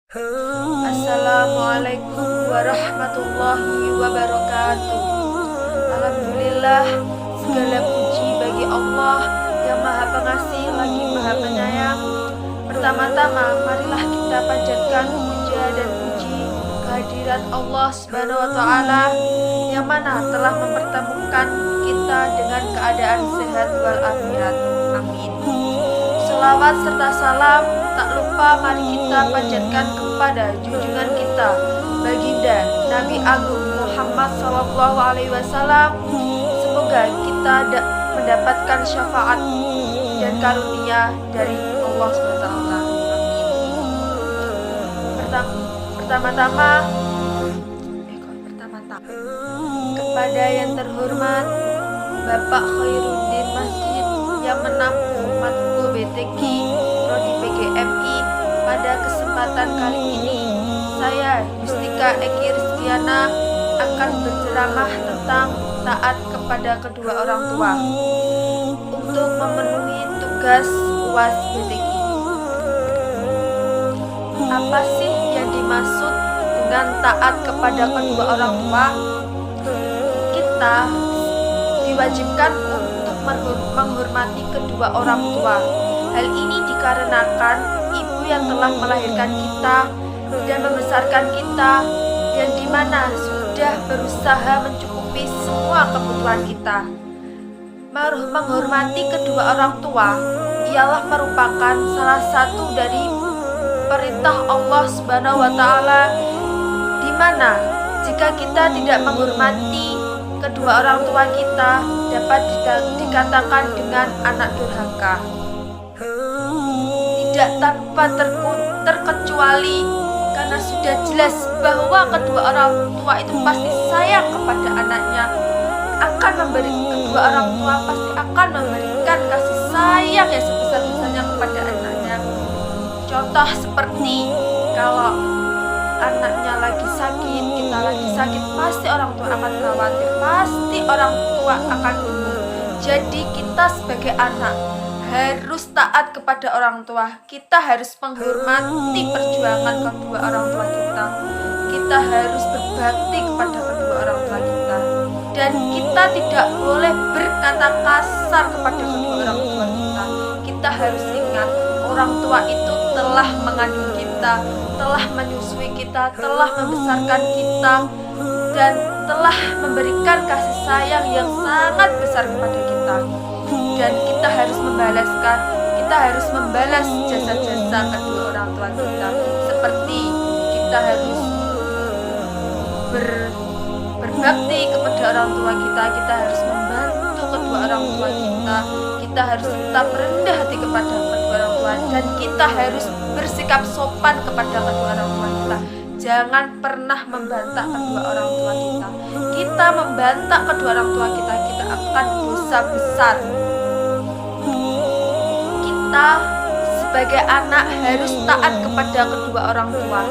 Assalamualaikum warahmatullahi wabarakatuh. Alhamdulillah, segala puji bagi Allah yang Maha Pengasih lagi Maha Penyayang. Pertama-tama, marilah kita panjatkan puja dan puji kehadirat Allah Subhanahu wa Ta'ala yang mana telah mempertemukan kita dengan keadaan sehat walafiat. Amin. Selawat serta salam tak lupa mari kita panjatkan kepada junjungan kita baginda Nabi Agung Muhammad SAW. Semoga kita mendapatkan syafaat dan karunia dari Allah SWT. Pertama-tama kepada yang terhormat Bapak Khairuddin Masjid yang menampung matkul BTQ Prodi PGMI. Pada kesempatan kali ini saya Yustika Eki Rizkiana akan berceramah tentang taat kepada kedua orang tua untuk memenuhi tugas UAS BTQ. Apa sih yang dimaksud dengan taat kepada kedua orang tua? Kita diwajibkan untuk menghormati kedua orang tua. Hal ini dikarenakan ibu yang telah melahirkan kita dan membesarkan kita, yang dimana sudah berusaha mencukupi semua kebutuhan kita. Menghormati kedua orang tua ialah merupakan salah satu dari perintah Allah Subhanahu wa Ta'ala, di mana jika kita tidak menghormati kedua orang tua kita dapat dikatakan dengan anak durhaka. Tidak tanpa terkecuali karena sudah jelas bahwa kedua orang tua itu pasti sayang kepada anaknya, kedua orang tua pasti akan memberikan kasih sayang yang sebesar-besarnya kepada anaknya. Contoh seperti kalau anaknya lagi sakit, kita lagi sakit, pasti orang tua akan khawatir, pasti orang tua akan bingung. Jadi kita sebagai anak harus taat kepada orang tua. Kita harus menghormati perjuangan kedua orang tua kita. Kita harus berbakti kepada kedua orang tua kita. Dan kita tidak boleh berkata kasar kepada kedua orang tua kita. Kita harus ingat, orang tua itu telah mengandung kita, telah menyusui kita, telah membesarkan kita, dan telah memberikan kasih sayang yang sangat besar kepada kita. Dan kita harus membalas jasa-jasa kedua orang tua kita, seperti kita harus berbakti kepada orang tua kita harus membantu kedua orang tua kita harus tetap rendah hati kepada kedua orang tua, dan kita harus bersikap sopan kepada kedua orang tua kita. Jangan pernah membantah kedua orang tua kita. Kita membantah kedua orang tua kita akan dosa besar. Kita sebagai anak harus taat kepada kedua orang tua.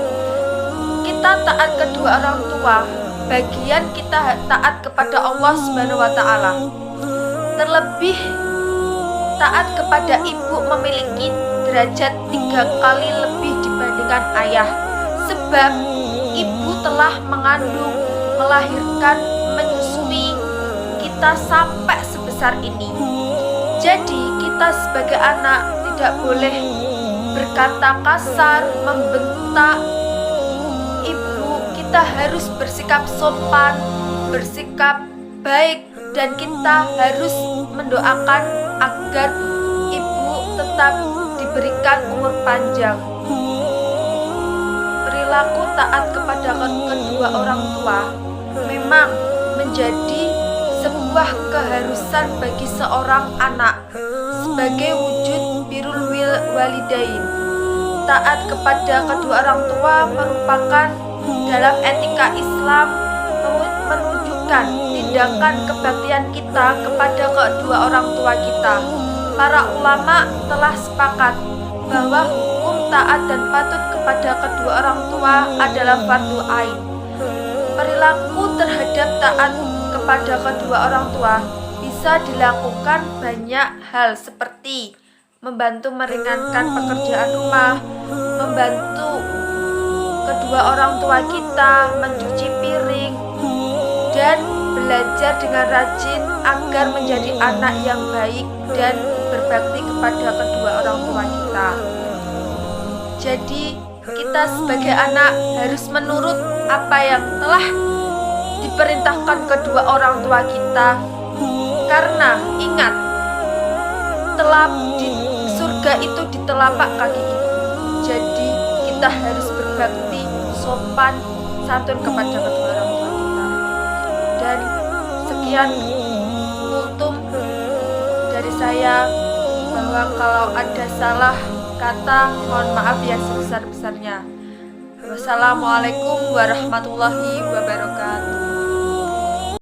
Kita taat kedua orang tua, bagian kita taat kepada Allah Subhanahu wa Ta'ala. Terlebih taat kepada ibu memiliki derajat 3 kali lebih dibandingkan ayah, sebab ibu telah mengandung, melahirkan, menyusui kita sampai sebesar ini. Jadi kita sebagai anak tidak boleh berkata kasar, membentak ibu. Kita harus bersikap sopan, bersikap baik, dan kita harus mendoakan agar ibu tetap diberikan umur panjang. Perilaku taat kepada kedua orang tua memang menjadi sebuah keharusan bagi seorang anak sebagai wujud birrul walidain. Taat kepada kedua orang tua merupakan dalam etika Islam menunjukkan tindakan kebaktian kita kepada kedua orang tua kita. Para ulama telah sepakat bahwa hukum taat dan patuh kepada kedua orang tua adalah fardu ain. Perilaku terhadap taat kepada kedua orang tua bisa dilakukan banyak hal, seperti membantu meringankan pekerjaan rumah, membantu kedua orang tua kita, mencuci piring, dan belajar dengan rajin agar menjadi anak yang baik dan berbakti kepada kedua orang tua kita. Jadi kita sebagai anak harus menurut apa yang telah diperintahkan kedua orang tua kita, karena ingat, di surga itu di telapak kaki ibu. Jadi kita harus berbakti, sopan santun kepada kedua orang tua kita. Dan sekian kultum dari saya, bahwa kalau ada salah kata mohon maaf yang sebesar-besarnya. Wassalamualaikum warahmatullahi wabarakatuh.